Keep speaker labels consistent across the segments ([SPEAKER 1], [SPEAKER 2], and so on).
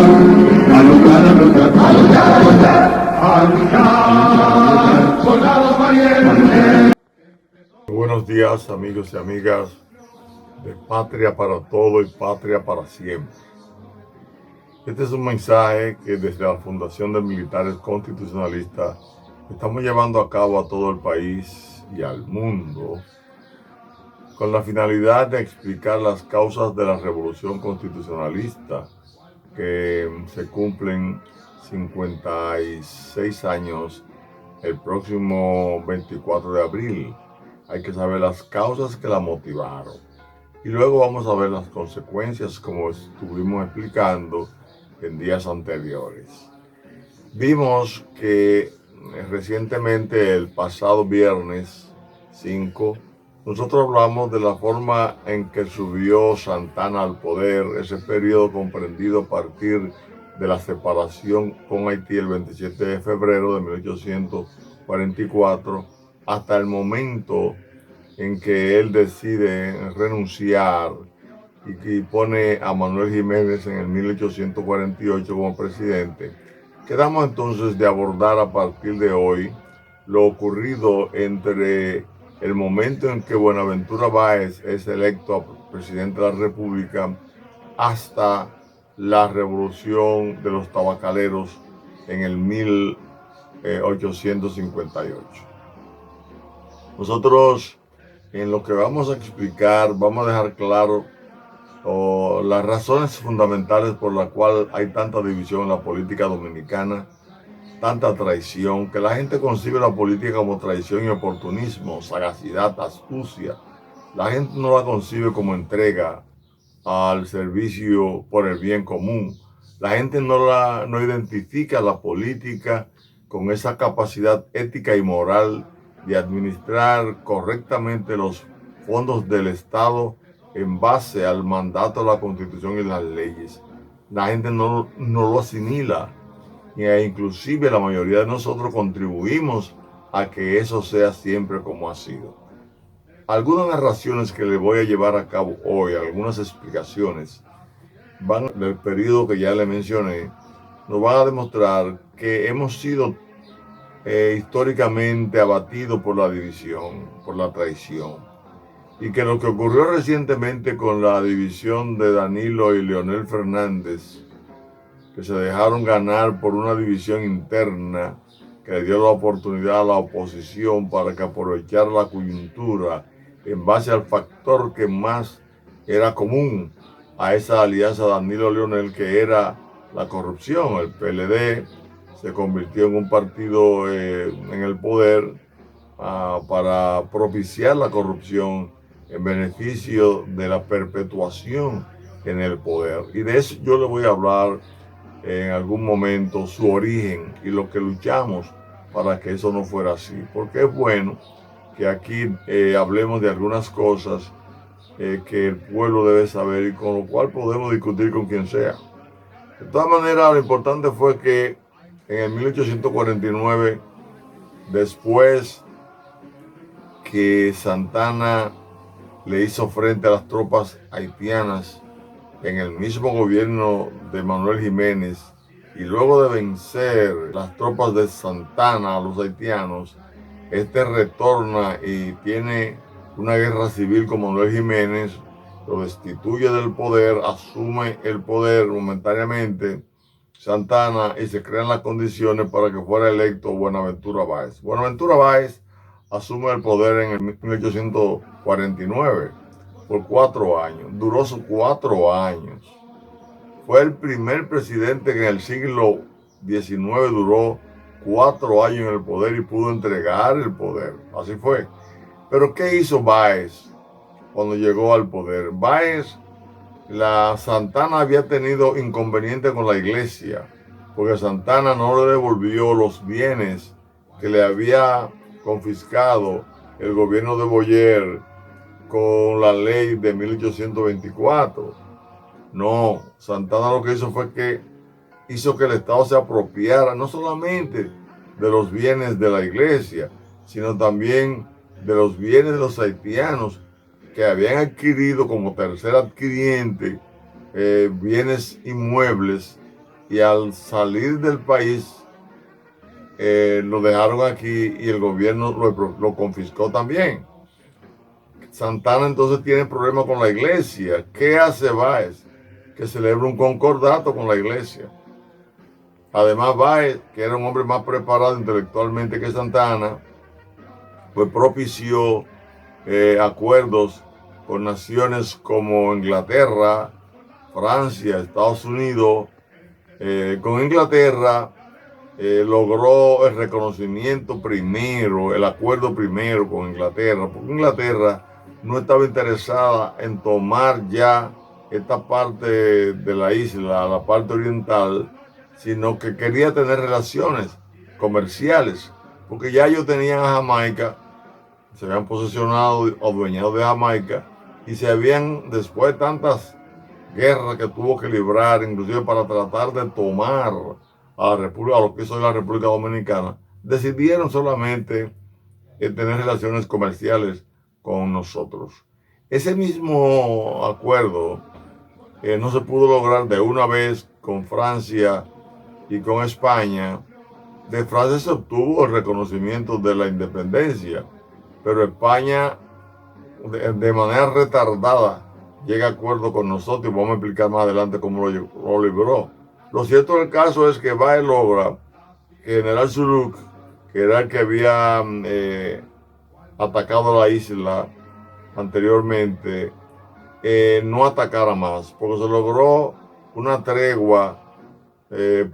[SPEAKER 1] A luchar, a luchar, a luchar, a luchar, a luchar, soldados valientes.
[SPEAKER 2] Buenos días, amigos y amigas de Patria para Todo y Patria para Siempre. Este es un mensaje que desde la Fundación de Militares Constitucionalistas estamos llevando a cabo a todo el país y al mundo con la finalidad de explicar las causas de la Revolución Constitucionalista que se cumplen 56 años el próximo 24 de abril. Hay que saber las causas que la motivaron. Y luego vamos a ver las consecuencias, como estuvimos explicando en días anteriores. Vimos que recientemente, el pasado viernes 5, nosotros hablamos de la forma en que subió Santana al poder, ese periodo comprendido a partir de la separación con Haití el 27 de febrero de 1844 hasta el momento en que él decide renunciar y pone a Manuel Jiménez en el 1848 como presidente. Quedamos entonces de abordar a partir de hoy lo ocurrido entre el momento en que Buenaventura Báez es electo presidente de la República hasta la revolución de los tabacaleros en el 1858. Nosotros, en lo que vamos a explicar, vamos a dejar claro las razones fundamentales por las cuales hay tanta división en la política dominicana, tanta traición, que la gente concibe la política como traición y oportunismo, sagacidad, astucia. La gente no la concibe como entrega al servicio por el bien común. La gente no identifica la política con esa capacidad ética y moral de administrar correctamente los fondos del Estado en base al mandato de la Constitución y las leyes. La gente no lo asimila, e inclusive la mayoría de nosotros contribuimos a que eso sea siempre como ha sido. Algunas narraciones que le voy a llevar a cabo hoy, algunas explicaciones, van del periodo que ya le mencioné, nos van a demostrar que hemos sido históricamente abatidos por la división, por la traición, y que lo que ocurrió recientemente con la división de Danilo y Leonel Fernández, que se dejaron ganar por una división interna que le dio la oportunidad a la oposición para que aprovechara la coyuntura en base al factor que más era común a esa alianza Danilo-Leonel, que era la corrupción. El PLD se convirtió en un partido en el poder para propiciar la corrupción en beneficio de la perpetuación en el poder. Y de eso yo le voy a hablar en algún momento, su origen y lo que luchamos para que eso no fuera así. Porque es bueno que aquí hablemos de algunas cosas que el pueblo debe saber y con lo cual podemos discutir con quien sea. De todas maneras, lo importante fue que en el 1849, después que Santana le hizo frente a las tropas haitianas en el mismo gobierno de Manuel Jiménez, y luego de vencer las tropas de Santana a los haitianos, este retorna y tiene una guerra civil con Manuel Jiménez, lo destituye del poder, asume el poder momentáneamente Santana y se crean las condiciones para que fuera electo Buenaventura Báez. Buenaventura Báez asume el poder en el 1849 por 4 años. Duró sus 4 años. Fue el primer presidente que en el siglo XIX duró 4 años en el poder y pudo entregar el poder. Así fue. Pero ¿qué hizo Báez cuando llegó al poder? Báez, la Santana había tenido inconveniente con la iglesia, porque Santana no le devolvió los bienes que le había confiscado el gobierno de Boyer con la ley de 1824. No, Santana lo que hizo fue que hizo que el Estado se apropiara no solamente de los bienes de la iglesia, sino también de los bienes de los haitianos que habían adquirido como tercer adquiriente bienes inmuebles y al salir del país lo dejaron aquí y el gobierno lo confiscó también. Santana entonces tiene problemas con la iglesia. ¿Qué hace Báez? Que celebra un concordato con la iglesia. Además, Báez, que era un hombre más preparado intelectualmente que Santana, pues propició acuerdos con naciones como Inglaterra, Francia, Estados Unidos. Con Inglaterra logró el reconocimiento primero, el acuerdo primero con Inglaterra, porque Inglaterra no estaba interesada en tomar ya esta parte de la isla, la parte oriental, sino que quería tener relaciones comerciales, porque ya ellos tenían a Jamaica, se habían posesionado o adueñado de Jamaica, y se habían, después de tantas guerras que tuvo que librar, inclusive para tratar de tomar a la República, a lo que hizo la República Dominicana, decidieron solamente tener relaciones comerciales con nosotros. Ese mismo acuerdo no se pudo lograr de una vez con Francia y con España. De Francia se obtuvo el reconocimiento de la independencia, pero España de manera retardada llega a acuerdo con nosotros y vamos a explicar más adelante cómo lo libró. Lo cierto del caso es que Báez logra que General Zuruk, que era el que había atacado la isla anteriormente, no atacara más, porque se logró una tregua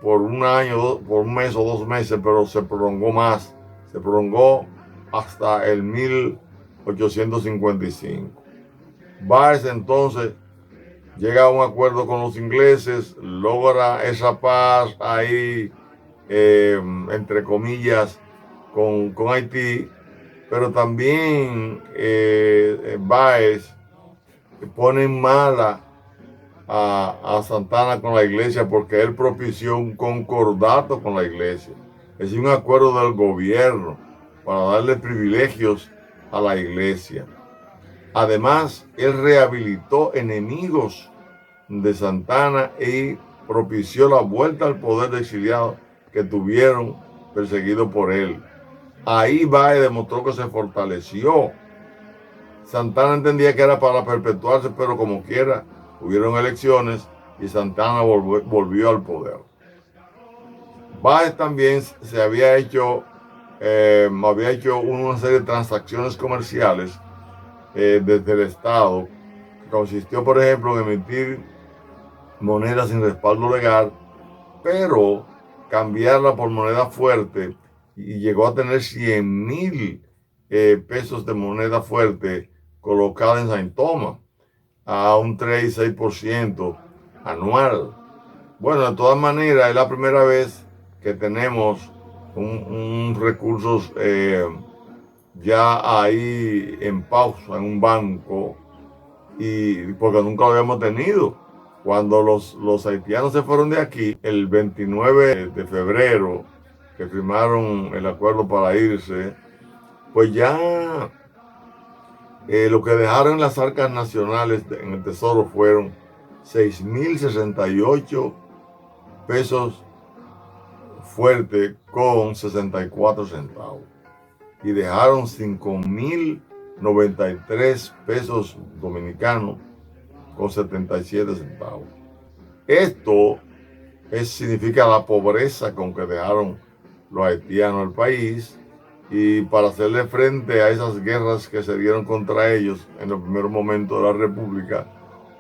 [SPEAKER 2] por un año, por un mes o 2 meses, pero se prolongó más, se prolongó hasta el 1855. Báez entonces llega a un acuerdo con los ingleses, logra esa paz ahí, entre comillas, con Haití, pero también Báez pone en mala a Santana con la iglesia porque él propició un concordato con la iglesia, es decir, un acuerdo del gobierno para darle privilegios a la iglesia. Además, él rehabilitó enemigos de Santana y propició la vuelta al poder de exiliados que tuvieron perseguidos por él. Ahí Báez demostró que se fortaleció. Santana entendía que era para perpetuarse, pero como quiera, hubieron elecciones y Santana volvió al poder. Báez también se había hecho una serie de transacciones comerciales desde el Estado, que consistió, por ejemplo, en emitir monedas sin respaldo legal, pero cambiarla por moneda fuerte, y llegó a tener 100,000 pesos de moneda fuerte colocada en Saint Thomas a un 3,6% anual. Bueno, de todas maneras, es la primera vez que tenemos un recursos ya ahí en pausa en un banco, y porque nunca lo habíamos tenido. Cuando los haitianos se fueron de aquí, el 29 de febrero, que firmaron el acuerdo para irse, pues ya lo que dejaron en las arcas nacionales en el tesoro fueron 6,068 pesos fuertes con 64 centavos. Y dejaron 5,093 pesos dominicanos con 77 centavos. Esto significa la pobreza con que dejaron los haitianos el país, y para hacerle frente a esas guerras que se dieron contra ellos en los primeros momentos de la República,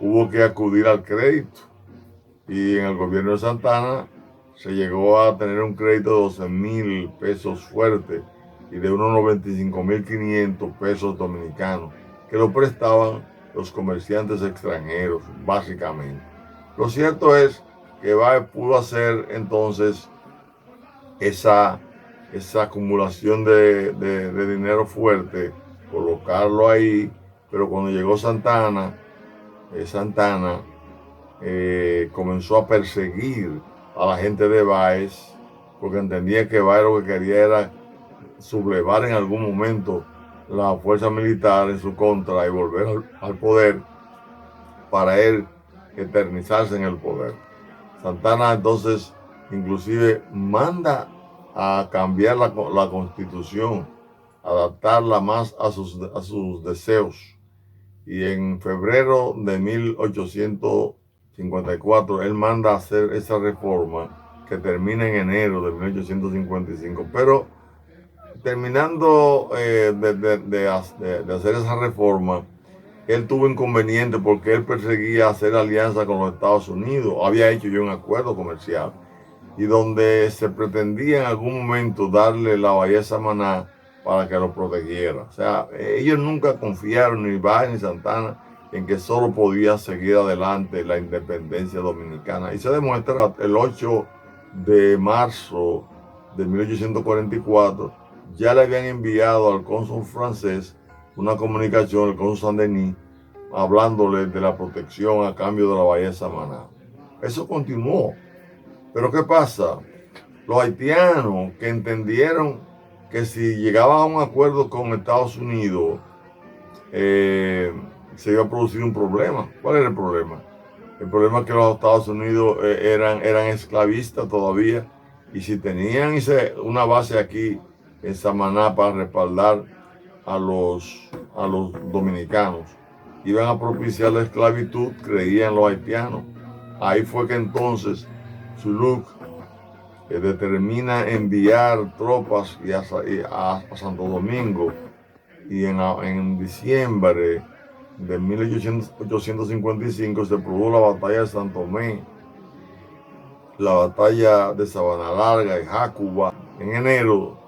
[SPEAKER 2] hubo que acudir al crédito, y en el gobierno de Santana se llegó a tener un crédito de 12,000 pesos fuertes y de unos 95,500 pesos dominicanos, que lo prestaban los comerciantes extranjeros, básicamente. Lo cierto es que Báez pudo hacer entonces esa acumulación de dinero fuerte, colocarlo ahí, pero cuando llegó Santana, comenzó a perseguir a la gente de Báez, porque entendía que Báez lo que quería era sublevar en algún momento la fuerza militar en su contra y volver al poder para él eternizarse en el poder. Santana entonces inclusive manda a cambiar la constitución, adaptarla más a sus deseos. Y en febrero de 1854 él manda a hacer esa reforma que termina en enero de 1855. Pero terminando de hacer esa reforma, él tuvo inconveniente porque él perseguía hacer alianza con los Estados Unidos. Había hecho yo un acuerdo comercial y donde se pretendía en algún momento darle la bahía de Samaná para que lo protegiera. O sea, ellos nunca confiaron, ni Báez ni Santana, en que solo podía seguir adelante la independencia dominicana. Y se demuestra el 8 de marzo de 1844, ya le habían enviado al cónsul francés una comunicación, el cónsul Saint-Denis, hablándole de la protección a cambio de la bahía de Samaná. Eso continuó. Pero ¿qué pasa? Los haitianos que entendieron que si llegaban a un acuerdo con Estados Unidos, se iba a producir un problema. ¿Cuál era el problema? El problema es que los Estados Unidos eran esclavistas todavía, y si tenían una base aquí en Samaná para respaldar a los dominicanos, iban a propiciar la esclavitud, creían los haitianos. Ahí fue que entonces Zuluk determina enviar tropas a Santo Domingo, y en diciembre de 1855 se produjo la batalla de Santo Tomé, la batalla de Sabana Larga y Jacuba. En enero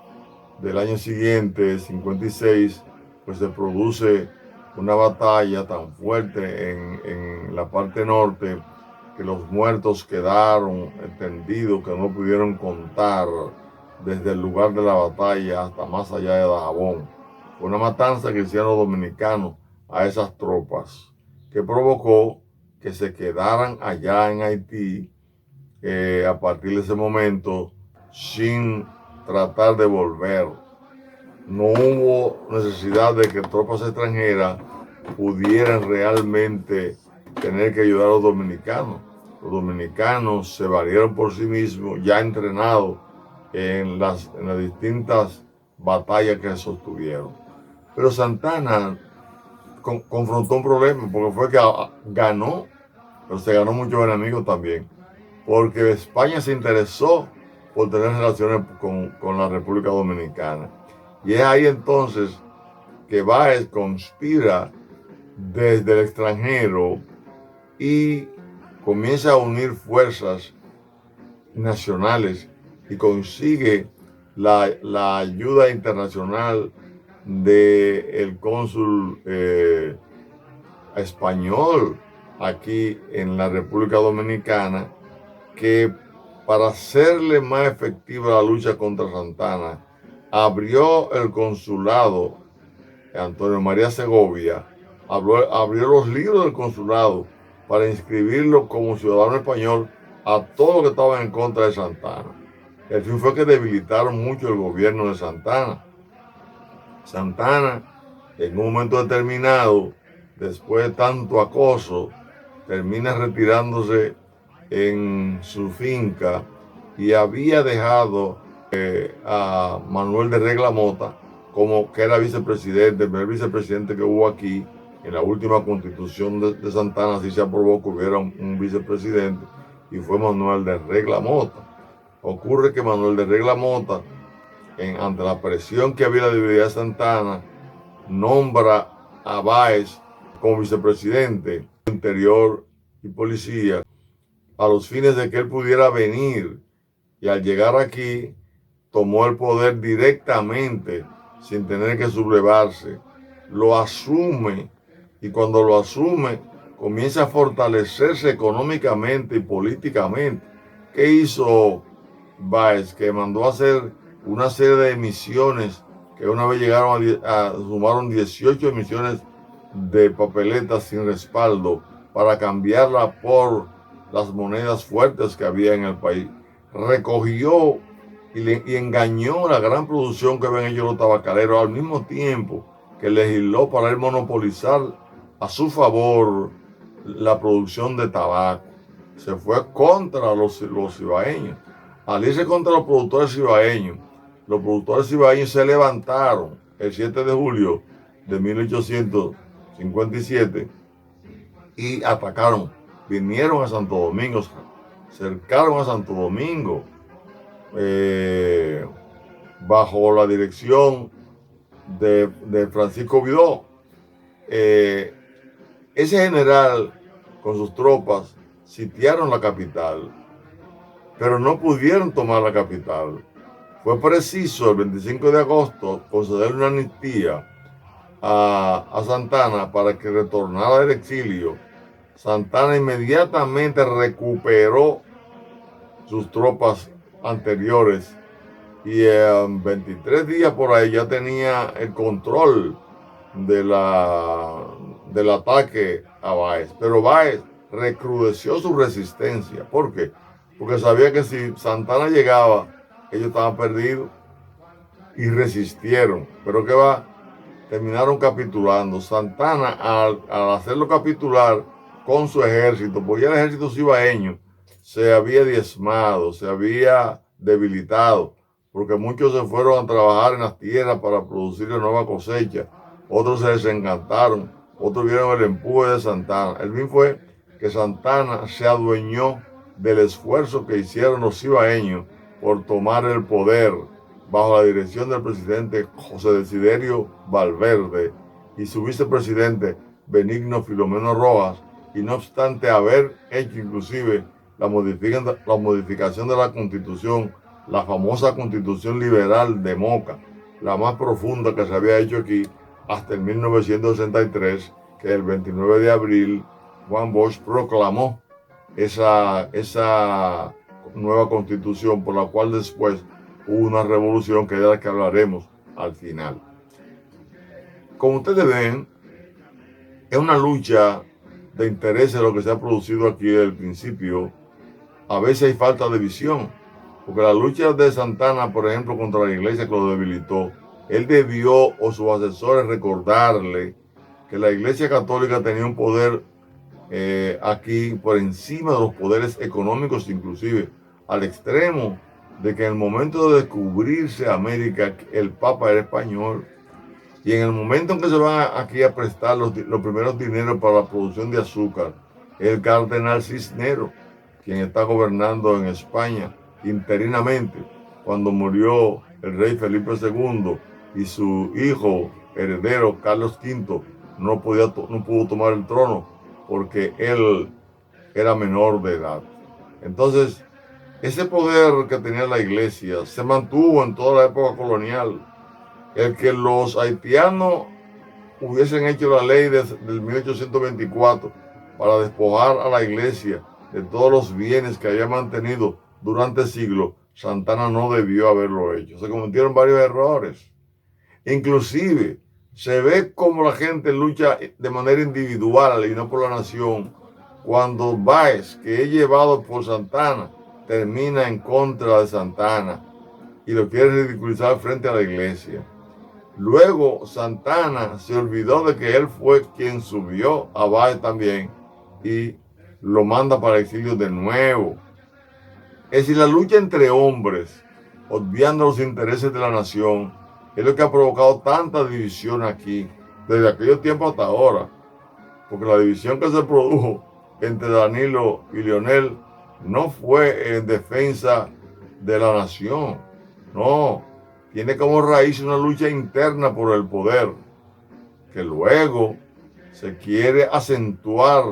[SPEAKER 2] del año siguiente, 56, pues se produce una batalla tan fuerte en la parte norte que los muertos quedaron tendidos, que no pudieron contar desde el lugar de la batalla hasta más allá de Dajabón. Fue una matanza que hicieron los dominicanos a esas tropas, que provocó que se quedaran allá en Haití a partir de ese momento sin tratar de volver. No hubo necesidad de que tropas extranjeras pudieran realmente tener que ayudar a los dominicanos. Los dominicanos se valieron por sí mismos, ya entrenados en las distintas batallas que sostuvieron. Pero Santana confrontó un problema, porque fue que ganó, pero se ganó muchos enemigos también, porque España se interesó por tener relaciones con la República Dominicana. Y es ahí entonces que Báez conspira desde el extranjero y comienza a unir fuerzas nacionales y consigue la ayuda internacional del cónsul español aquí en la República Dominicana, que para hacerle más efectiva la lucha contra Santana, abrió el consulado. Antonio María Segovia abrió los libros del consulado para inscribirlo como ciudadano español a todos los que estaban en contra de Santana. El fin fue que debilitaron mucho el gobierno de Santana. Santana, en un momento determinado, después de tanto acoso, termina retirándose en su finca, y había dejado a Manuel de Regla Mota, como que era vicepresidente, el primer vicepresidente que hubo aquí. En la última constitución de Santana sí se aprobó que hubiera un vicepresidente, y fue Manuel de Regla Mota. Ocurre que Manuel de Regla Mota, ante la presión que había la divinidad de Santana, nombra a Báez como vicepresidente de Interior y Policía, a los fines de que él pudiera venir, y al llegar aquí tomó el poder directamente sin tener que sublevarse. Lo asume, y cuando lo asume comienza a fortalecerse económicamente y políticamente. ¿Qué hizo Báez? Que mandó a hacer una serie de emisiones, que una vez llegaron sumaron 18 emisiones de papeletas sin respaldo, para cambiarla por las monedas fuertes que había en el país. Recogió y engañó la gran producción que habían hecho los tabacaleros, al mismo tiempo que legisló para él monopolizar a su favor la producción de tabaco. se fue contra los cibaeños. Al irse contra los productores cibaeños se levantaron el 7 de julio de 1857 y atacaron. Vinieron a Santo Domingo, cercaron a Santo Domingo bajo la dirección de Francisco Vidó. Ese general con sus tropas sitiaron la capital, pero no pudieron tomar la capital. Fue preciso el 25 de agosto concederle una amnistía a Santana para que retornara del exilio. Santana inmediatamente recuperó sus tropas anteriores y en 23 días por ahí ya tenía el control del ataque a Báez. Pero Báez recrudeció su resistencia. ¿Por qué? Porque sabía que si Santana llegaba, ellos estaban perdidos y resistieron. Pero ¿qué va? Terminaron capitulando. Santana, al hacerlo capitular con su ejército, porque ya el ejército cibaeño se había diezmado, se había debilitado, porque muchos se fueron a trabajar en las tierras para producir la nueva cosecha, otros se desencantaron, otros vieron el empuje de Santana. El fin fue que Santana se adueñó del esfuerzo que hicieron los cibaeños por tomar el poder bajo la dirección del presidente José Desiderio Valverde y su vicepresidente Benigno Filomeno Rojas, y no obstante haber hecho inclusive la modificación de la Constitución, la famosa Constitución Liberal de Moca, la más profunda que se había hecho aquí hasta el 1963, que el 29 de abril Juan Bosch proclamó esa nueva Constitución, por la cual después hubo una revolución que es de la que hablaremos al final. Como ustedes ven, es una lucha de intereses lo que se ha producido aquí desde el principio. A veces hay falta de visión, porque la lucha de Santana, por ejemplo, contra la iglesia que lo debilitó, él debió, o sus asesores, recordarle que la iglesia católica tenía un poder aquí por encima de los poderes económicos, inclusive al extremo de que en el momento de descubrirse América, el Papa era español. Y en el momento en que se van aquí a prestar los primeros dineros para la producción de azúcar, el cardenal Cisneros, quien está gobernando en España interinamente, cuando murió el rey Felipe II y su hijo heredero Carlos V no pudo tomar el trono porque él era menor de edad. Entonces, ese poder que tenía la iglesia se mantuvo en toda la época colonial. El que los haitianos hubiesen hecho la ley del 1824 para despojar a la iglesia de todos los bienes que había mantenido durante siglos, Santana no debió haberlo hecho. Se cometieron varios errores. Inclusive, se ve como la gente lucha de manera individual y no por la nación, cuando Báez, que es llevado por Santana, termina en contra de Santana y lo quiere ridiculizar frente a la iglesia. Luego Santana se olvidó de que él fue quien subió a Báez también y lo manda para el exilio de nuevo. Es decir, la lucha entre hombres, obviando los intereses de la nación, es lo que ha provocado tanta división aquí, desde aquellos tiempos hasta ahora. Porque la división que se produjo entre Danilo y Leonel no fue en defensa de la nación, no. Tiene como raíz una lucha interna por el poder, que luego se quiere acentuar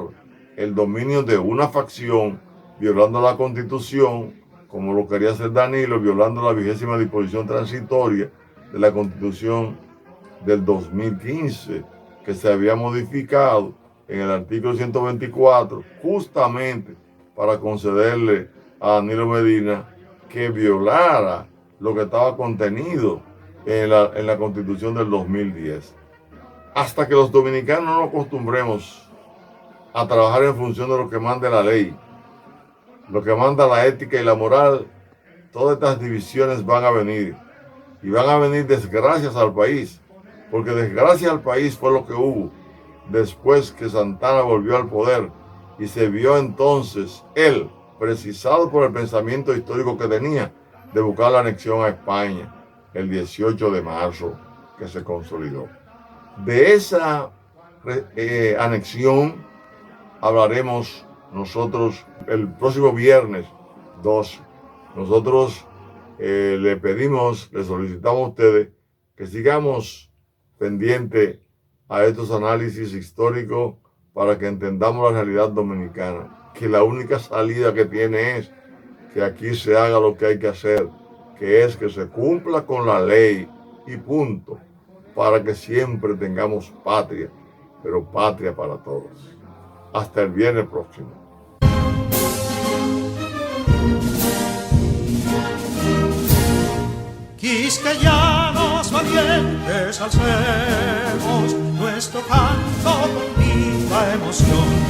[SPEAKER 2] el dominio de una facción, violando la Constitución, como lo quería hacer Danilo, violando la 20ª disposición transitoria de la Constitución del 2015, que se había modificado en el artículo 124, justamente para concederle a Danilo Medina que violara lo que estaba contenido en la Constitución del 2010. Hasta que los dominicanos no nos acostumbremos a trabajar en función de lo que manda la ley, lo que manda la ética y la moral, todas estas divisiones van a venir. Y van a venir desgracias al país, porque desgracia al país fue lo que hubo después que Santana volvió al poder y se vio entonces él, precisado por el pensamiento histórico que tenía, de buscar la anexión a España el 18 de marzo, que se consolidó. De esa anexión hablaremos nosotros el próximo viernes 12. Nosotros le pedimos, le solicitamos a ustedes que sigamos pendientes a estos análisis históricos para que entendamos la realidad dominicana, que la única salida que tiene es que aquí se haga lo que hay que hacer, que es que se cumpla con la ley y punto, para que siempre tengamos patria, pero patria para todos. Hasta el viernes próximo.
[SPEAKER 3] Quisqueyanos valientes alcemos nuestro canto con viva emoción.